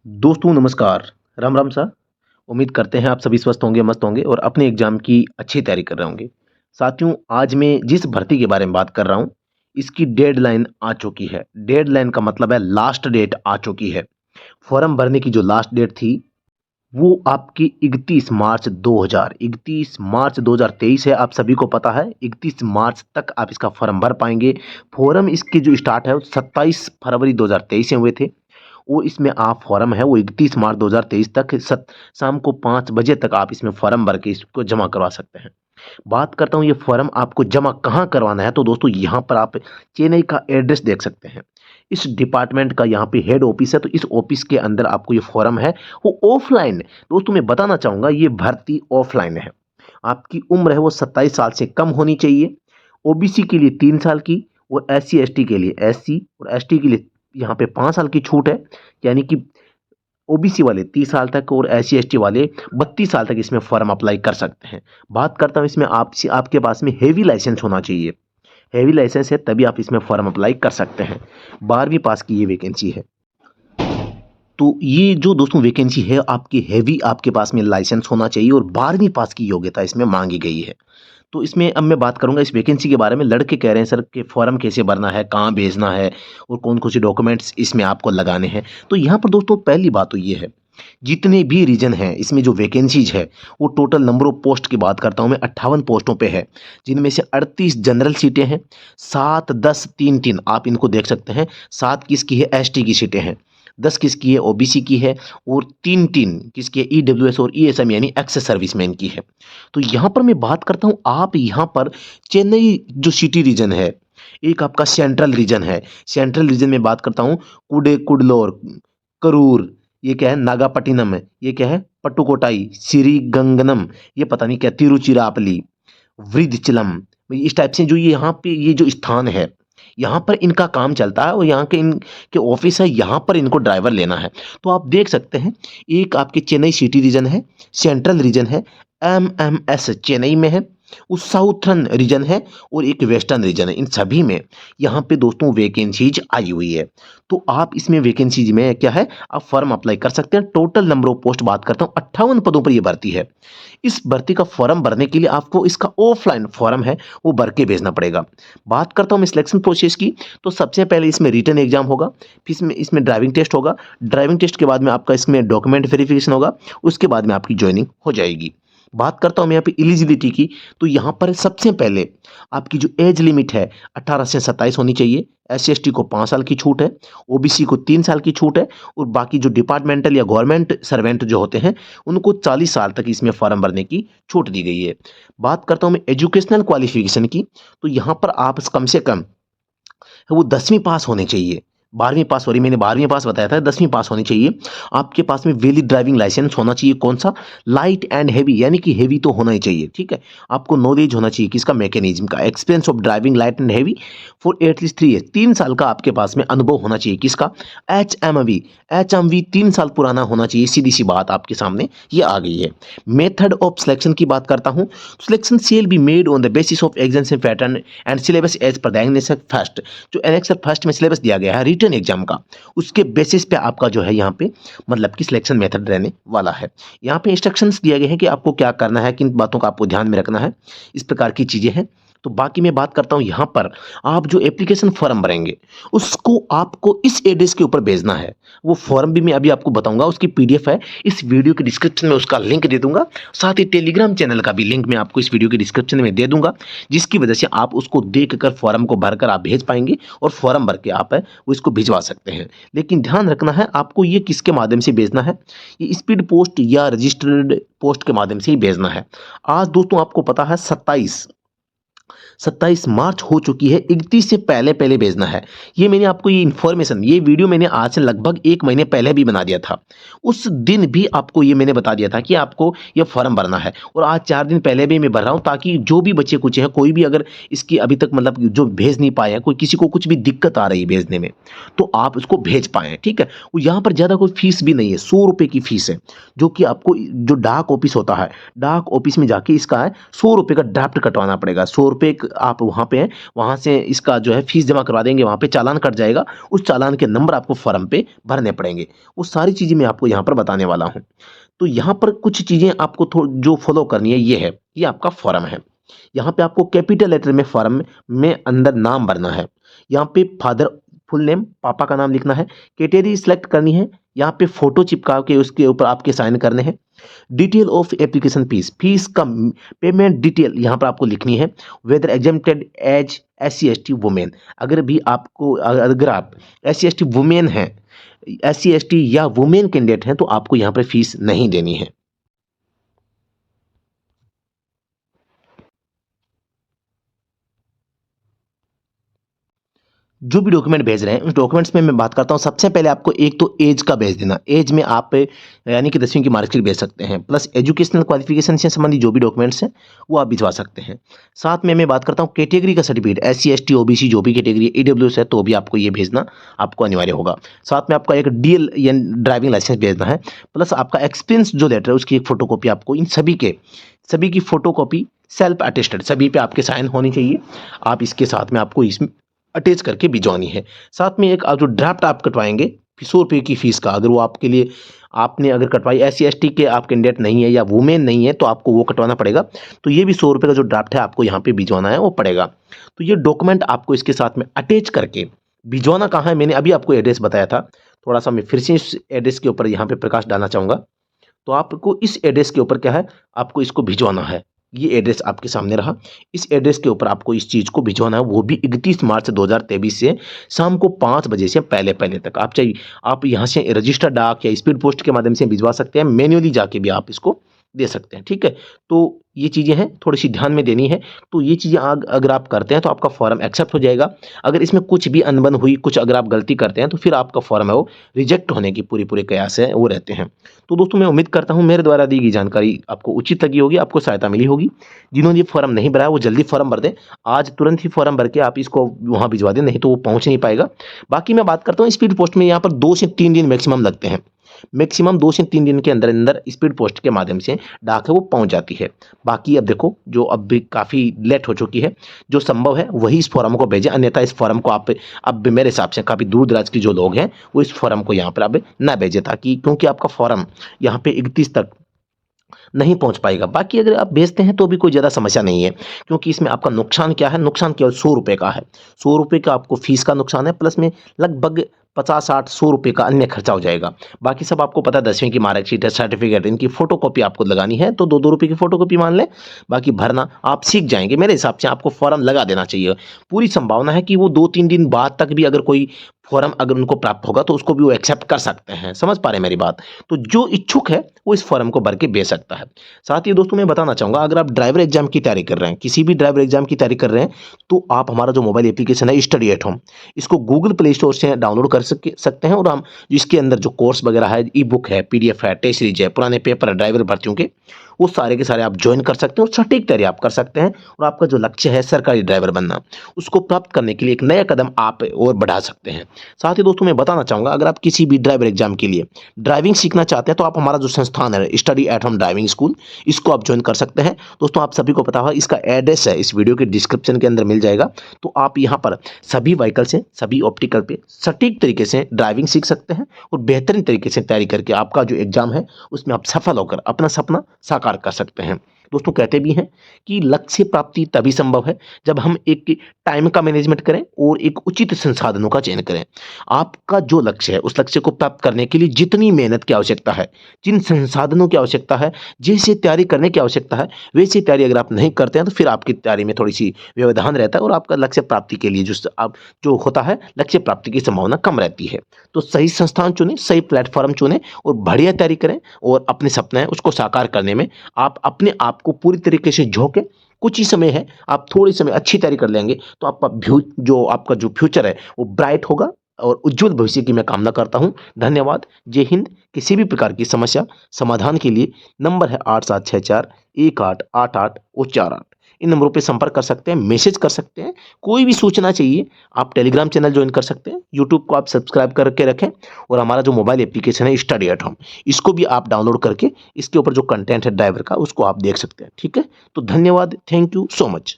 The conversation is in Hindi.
दोस्तों नमस्कार, राम राम सा। उम्मीद करते हैं आप सभी स्वस्थ होंगे, मस्त होंगे और अपने एग्जाम की अच्छी तैयारी कर रहे होंगे। साथियों, आज मैं जिस भर्ती के बारे में बात कर रहा हूँ, इसकी डेडलाइन आ चुकी है। डेडलाइन का मतलब है लास्ट डेट आ चुकी है। फॉर्म भरने की जो लास्ट डेट थी, वो आपकी 31 मार्च 2023 है। आप सभी को पता है 31 मार्च तक आप इसका फॉर्म भर पाएंगे। फॉर्म इसके जो स्टार्ट है वो 27 फरवरी 2023 से हुए थे। वो इसमें आप फॉर्म है वो 31 मार्च 2023 तक शाम को 5 बजे तक आप इसमें फॉर्म भर के इसको जमा करवा सकते हैं। बात करता हूँ ये फॉर्म आपको जमा कहाँ करवाना है, तो दोस्तों यहाँ पर आप चेन्नई का एड्रेस देख सकते हैं। इस डिपार्टमेंट का यहाँ पे हेड ऑफिस है, तो इस ऑफिस के अंदर आपको ये फॉर्म है वो ऑफलाइन। दोस्तों मैं बताना चाहूँगा ये भर्ती ऑफलाइन है। आपकी उम्र है वो 27 साल से कम होनी चाहिए। ओबीसी के लिए 3 साल की, और एससी एसटी के लिए, एससी और एसटी के लिए यहाँ पे 5 साल की छूट है। यानी कि ओबीसी वाले 30 साल तक और एससी एसटी वाले 32 साल तक इसमें फॉर्म अप्लाई कर सकते हैं। बात करता हूँ इसमें आपके पास में हेवी लाइसेंस होना चाहिए। हेवी लाइसेंस है तभी आप इसमें फॉर्म अप्लाई कर सकते हैं। 12वीं पास की ये वैकेंसी है। तो ये जो दोस्तों वैकेंसी है आपकी हेवी, आपके पास में लाइसेंस होना चाहिए और 12वीं पास की योग्यता इसमें मांगी गई है। तो इसमें अब मैं बात करूंगा इस वैकेंसी के बारे में। लड़के कह रहे हैं सर कि फॉर्म कैसे भरना है, कहाँ भेजना है और कौन कौन से डॉक्यूमेंट्स इसमें आपको लगाने हैं। तो यहाँ पर दोस्तों पहली बात तो ये है, जितने भी रीजन हैं इसमें जो वैकेंसीज है वो टोटल नंबर ऑफ पोस्ट की बात करता हूँ मैं, 58 पोस्टों पे है। जिनमें से 38 जनरल सीटें हैं, 7 10 3 3 आप इनको देख सकते हैं। 7 किसकी है, एसटी की सीटें हैं। 10 किसकी है, ओबीसी की है। और 3 3 किसकी है, ईडब्ल्यूएस और ईएसएम यानी एक्स सर्विसमैन की है। तो यहाँ पर मैं बात करता हूँ, आप यहाँ पर चेन्नई जो सिटी रीजन है, एक आपका सेंट्रल रीजन है। सेंट्रल रीजन में बात करता हूँ, कुडलोर, करूर, ये क्या है, नागापट्टिनम है, ये क्या है, पट्टुकोटाई, श्रीगंगनम, ये पता नहीं क्या, तिरुचिरापल्ली, वृद्धचलम। इस टाइप से जो ये यहाँ पे ये जो स्थान है, यहाँ पर इनका काम चलता है और यहाँ के इनके ऑफिस है, यहाँ पर इनको ड्राइवर लेना है। तो आप देख सकते हैं, एक आपके चेन्नई सिटी रीजन है, सेंट्रल रीजन है, एमएमएस चेन्नई में है, उस साउथर्न रीजन है और एक वेस्टर्न रीजन है। इन सभी में यहाँ पे दोस्तों वैकेंसीज आई हुई है। तो आप इसमें वैकेंसीज में क्या है, आप फॉर्म अप्लाई कर सकते हैं। टोटल नंबर ऑफ पोस्ट बात करता हूँ, 58 पदों पर यह भर्ती है। इस भर्ती का फॉर्म भरने के लिए आपको इसका ऑफलाइन फॉर्म है वो भर के भेजना पड़ेगा। बात करता हूँ मैं सिलेक्शन प्रोसेस की, तो सबसे पहले इसमें रिटन एग्जाम होगा, फिर इसमें ड्राइविंग टेस्ट होगा। ड्राइविंग टेस्ट के बाद में आपका इसमें डॉक्यूमेंट वेरिफिकेशन होगा, उसके बाद में आपकी ज्वाइनिंग हो जाएगी। बात करता हूँ मैं यहाँ पे एलिजिबिलिटी की, तो यहाँ पर सबसे पहले आपकी जो एज लिमिट है 18 से 27 होनी चाहिए। एससी एसटी को 5 साल की छूट है, ओबीसी को 3 साल की छूट है, और बाकी जो डिपार्टमेंटल या गवर्नमेंट सर्वेंट जो होते हैं उनको 40 साल तक इसमें फॉर्म भरने की छूट दी गई है। बात करता हूँ मैं एजुकेशनल क्वालिफिकेशन की, तो यहाँ पर आप कम से कम वो 10वीं पास होने चाहिए। 12वीं पास, सॉरी मैंने 12वीं पास बताया था, 10वीं पास होनी चाहिए। आपके पास में वैलिड ड्राइविंग लाइसेंस होना चाहिए। कौन सा, लाइट एंड हैवी, यानी कि हैवी तो होना ही चाहिए, ठीक है। आपको नॉलेज होना चाहिए किसका, मैकेनिज्म का। Experience of driving light and heavy for at least 3 year, 3 साल का आपके पास में अनुभव होना चाहिए किसका, एच एम वी 3 साल पुराना होना चाहिए। सीधी सी बात आपके सामने ये आ गई है। मेथड ऑफ सिलेक्शन की बात करता हूँ, selection shall be made on the basis of exam pattern and syllabus as per the annexure first. जो एनेक्सर फर्स्ट में सिलेबस दिया गया है रिटन एग्जाम का, उसके बेसिस पे आपका जो है यहाँ पे मतलब कि सिलेक्शन मेथड रहने वाला है। यहाँ पे इंस्ट्रक्शंस दिए गए हैं कि आपको क्या करना है, किन बातों का आपको ध्यान में रखना है, इस प्रकार की चीजें हैं। तो बाकी मैं बात करता हूँ, यहाँ पर आप जो एप्लीकेशन फॉर्म भरेंगे उसको आपको इस एड्रेस के ऊपर भेजना है। वो फॉर्म भी मैं अभी आपको बताऊंगा, उसकी पीडीएफ है, इस वीडियो के डिस्क्रिप्शन में उसका लिंक दे दूंगा। साथ ही टेलीग्राम चैनल का भी लिंक मैं आपको इस वीडियो के डिस्क्रिप्शन में दे दूंगा, जिसकी वजह से आप उसको देख कर फॉर्म को भरकर आप भेज पाएंगे और फॉर्म भर के आप है वो इसको भिजवा सकते हैं। लेकिन ध्यान रखना है आपको ये किसके माध्यम से भेजना है, ये स्पीड पोस्ट या रजिस्टर्ड पोस्ट के माध्यम से ही भेजना है। आज दोस्तों आपको पता है 27 मार्च हो चुकी है, 31 से पहले पहले भेजना है। ये मैंने आपको ये इन्फॉर्मेशन, ये वीडियो मैंने आज से लगभग 1 महीने पहले भी बना दिया था। उस दिन भी आपको ये मैंने बता दिया था कि आपको ये फॉर्म भरना है, और आज 4 दिन पहले भी मैं भर रहा हूँ, ताकि जो भी बच्चे कुछ हैं, कोई भी अगर इसकी अभी तक मतलब जो भेज नहीं पाए हैं, कोई किसी को कुछ भी दिक्कत आ रही है भेजने में, तो आप उसको भेज पाएँ, ठीक है। यहाँ पर ज़्यादा कोई फीस भी नहीं है, 100 रुपये की फीस है, जो कि आपको जो डाक ऑफिस होता है, डाक ऑफिस में जाके इसका है 100 रुपये का ड्राफ्ट कटवाना पड़ेगा। 100 रुपये आप वहाँ पे हैं, वहाँ से इसका जो है फीस जमा करवा देंगे, वहाँ पे चालान कट जाएगा, उस चालान के नंबर आपको फॉर्म पे भरने पड़ेंगे। वो सारी चीज़ें मैं आपको यहाँ पर बताने वाला हूँ। तो यहाँ पर कुछ चीज़ें आपको जो फॉलो करनी है ये है, ये आपका फॉर्म है। यहाँ पे आपको कैपिटल लेटर में फॉर्म में अंदर नाम भरना है। यहाँ पे फादर फुल नेम, पापा का नाम लिखना है। कैटेगरी सिलेक्ट करनी है। यहाँ पे फोटो चिपका के उसके ऊपर आपके साइन करने हैं। Detail of application fees, fees का पेमेंट डिटेल यहाँ पर आपको लिखनी है। Whether exempted as SC ST women, अगर आप SC ST वुमेन हैं, SC ST या वुमेन कैंडिडेट हैं, तो आपको यहाँ पर फीस नहीं देनी है। जो भी डॉक्यूमेंट भेज रहे हैं उस डॉक्यूमेंट्स में मैं बात करता हूँ। सबसे पहले आपको एक तो एज का भेज देना। एज में आप यानी कि 10वीं की मार्कशीट भेज सकते हैं, प्लस एजुकेशनल क्वालिफिकेशन से संबंधित जो भी डॉक्यूमेंट्स हैं वो आप भिजवा सकते हैं। साथ में मैं बात करता हूँ कैटेगरी का सर्टिफिकेट, SC ST OBC जो भी कैटेगरी, EWS है तो भी आपको ये भेजना आपको अनिवार्य होगा। साथ में आपका एक DL या ड्राइविंग लाइसेंस भेजना है, प्लस आपका एक्सपीरियंस जो लेटर है उसकी एक फोटोकॉपी आपको, इन सभी की फोटोकॉपी सेल्फ अटेस्टेड सभी पे आपके साइन होनी चाहिए। आप इसके साथ में आपको इसमें अटैच करके भिजवानी है। साथ में एक जो ड्राफ्ट आप कटवाएंगे 100 रुपये की फीस का, अगर वो आपके लिए आपने अगर कटवाई SC ST के आप कैंडिडेट नहीं है या वुमेन नहीं है तो आपको वो कटवाना पड़ेगा। तो ये भी 100 रुपये का जो ड्राफ्ट है आपको यहाँ पे भिजवाना है वो पड़ेगा। तो ये डॉक्यूमेंट आपको इसके साथ में अटैच करके भिजवाना कहाँ है, मैंने अभी आपको एड्रेस बताया था, थोड़ा सा मैं फिर से इस एड्रेस के ऊपर यहाँ पे प्रकाश डालना चाहूँगा। तो आपको इस एड्रेस के ऊपर क्या है, आपको इसको भिजवाना है। ये एड्रेस आपके सामने रहा, इस एड्रेस के ऊपर आपको इस चीज़ को भिजवाना है, वो भी 31 मार्च 2023 से शाम को 5 बजे से पहले पहले तक। आप यहाँ से रजिस्टर डाक या स्पीड पोस्ट के माध्यम से भिजवा सकते हैं, मैन्युअली जाके भी आप इसको दे सकते हैं। ठीक है, तो ये चीज़ें हैं, थोड़ी सी ध्यान में देनी है। तो ये चीज़ें अगर आप करते हैं तो आपका फॉर्म एक्सेप्ट हो जाएगा। अगर इसमें कुछ भी अनबन हुई, कुछ अगर आप गलती करते हैं तो फिर आपका फॉर्म है वो रिजेक्ट होने की पूरे कयास है वो रहते हैं। तो दोस्तों मैं उम्मीद करता हूँ मेरे द्वारा दी गई जानकारी आपको उचित लगी होगी, आपको सहायता मिली होगी। जिन्होंने ये फॉर्म नहीं भरा है वो जल्दी फॉर्म भर दें, आज तुरंत ही फॉर्म भर के आप इसको वहाँ भिजवा दें, नहीं तो वो पहुँच नहीं पाएगा। बाकी मैं बात करता हूँ स्पीड पोस्ट में, यहाँ पर 2 से 3 दिन मैक्सिमम लगते हैं। मैक्सिमम 2 से 3 दिन के अंदर अंदर स्पीड पोस्ट के माध्यम से डाक है वो पहुंच जाती है। बाकी अब देखो जो अब भी काफ़ी लेट हो चुकी है, जो संभव है वही इस फॉर्म को भेजें, अन्यथा इस फॉर्म को आप अब मेरे हिसाब से काफ़ी दूर दराज के जो लोग हैं वो इस फॉर्म को यहाँ पर अब ना भेजें, ताकि क्योंकि आपका फॉर्म यहाँ पे 31 तक नहीं पहुंच पाएगा। बाकी अगर आप भेजते हैं तो भी कोई ज़्यादा समस्या नहीं है, क्योंकि इसमें आपका नुकसान क्या है, नुकसान केवल 100 रुपये का है। 100 रुपये का आपको फीस का नुकसान है, प्लस में लगभग 50-60-100 रुपये का अन्य खर्चा हो जाएगा। बाकी सब आपको पता है, 10वीं की मार्कशीट है, सर्टिफिकेट, इनकी फोटोकॉपी आपको लगानी है तो 2-2 रुपये की फोटोकॉपी मान लें। बाकी भरना आप सीख जाएंगे, मेरे हिसाब से आपको फॉर्म लगा देना चाहिए। पूरी संभावना है कि वो 2-3 दिन बाद तक भी अगर कोई फॉर्म अगर उनको प्राप्त होगा तो उसको भी वो एक्सेप्ट कर सकते हैं। समझ पा रहे हैं मेरी बात? तो जो इच्छुक है वो इस फॉर्म को भर के भेज सकता है। साथ ही दोस्तों मैं बताना चाहूँगा, अगर आप ड्राइवर एग्जाम की तैयारी कर रहे हैं, किसी भी ड्राइवर एग्जाम की तैयारी कर रहे हैं, तो आप हमारा जो मोबाइल एप्लीकेशन है स्टडी एट होम, इसको गूगल प्ले स्टोर से डाउनलोड कर सकते हैं। और हम इसके अंदर जो कोर्स वगैरह है, ई बुक है, PDF है, टेस्ट सीरीज है, पुराने पेपर है ड्राइवर भर्तियों के, वो सारे के सारे आप ज्वाइन कर सकते हैं और सटीक तैयारी आप कर सकते हैं। और आपका जो लक्ष्य है सरकारी ड्राइवर बनना, उसको प्राप्त करने के लिए एक नया कदम आप और बढ़ा सकते हैं। साथ ही दोस्तों मैं बताना चाहूँगा, अगर आप किसी भी ड्राइवर एग्जाम के लिए ड्राइविंग सीखना चाहते हैं तो आप हमारा जो संस्थान है study at home driving school, इसको आप ज्वाइन कर सकते हैं। दोस्तों आप सभी को पता होगा, इसका एड्रेस है इस वीडियो के डिस्क्रिप्शन के अंदर मिल जाएगा। तो आप यहाँ पर सभी व्हीकल से, सभी ऑप्टिकल पे सटीक तरीके से ड्राइविंग सीख सकते हैं और बेहतरीन तरीके से तैयारी करके आपका जो एग्जाम है उसमें आप सफल होकर अपना सपना साकार कर सकते हैं। दोस्तों कहते भी हैं कि लक्ष्य प्राप्ति तभी संभव है जब हम एक टाइम का मैनेजमेंट करें और एक उचित संसाधनों का चयन करें। आपका जो लक्ष्य है उस लक्ष्य को प्राप्त करने के लिए जितनी मेहनत की आवश्यकता है, जिन संसाधनों की आवश्यकता है, जैसे तैयारी करने की आवश्यकता है, वैसी तैयारी अगर आप नहीं करते हैं तो फिर आपकी तैयारी में थोड़ी सी व्यवधान रहता है और आपका लक्ष्य प्राप्ति के लिए जो होता है लक्ष्य प्राप्ति की संभावना कम रहती है। तो सही संस्थान चुनें, सही प्लेटफॉर्म चुनें और बढ़िया तैयारी करें और अपने सपने हैं उसको साकार करने में आप अपने आप को पूरी तरीके से झोंके। कुछ ही समय है, आप थोड़ी समय अच्छी तैयारी कर लेंगे तो आपका जो फ्यूचर है वो ब्राइट होगा और उज्जवल भविष्य की मैं कामना करता हूं। धन्यवाद। जय हिंद। किसी भी प्रकार की समस्या समाधान के लिए नंबर है 8764188848। इन नंबरों पे संपर्क कर सकते हैं, मैसेज कर सकते हैं। कोई भी सूचना चाहिए आप टेलीग्राम चैनल ज्वाइन कर सकते हैं, यूट्यूब को आप सब्सक्राइब करके रखें और हमारा जो मोबाइल एप्लीकेशन है स्टडी एट होम, इसको भी आप डाउनलोड करके इसके ऊपर जो कंटेंट है ड्राइवर का उसको आप देख सकते हैं। ठीक है, तो धन्यवाद। Thank you so much.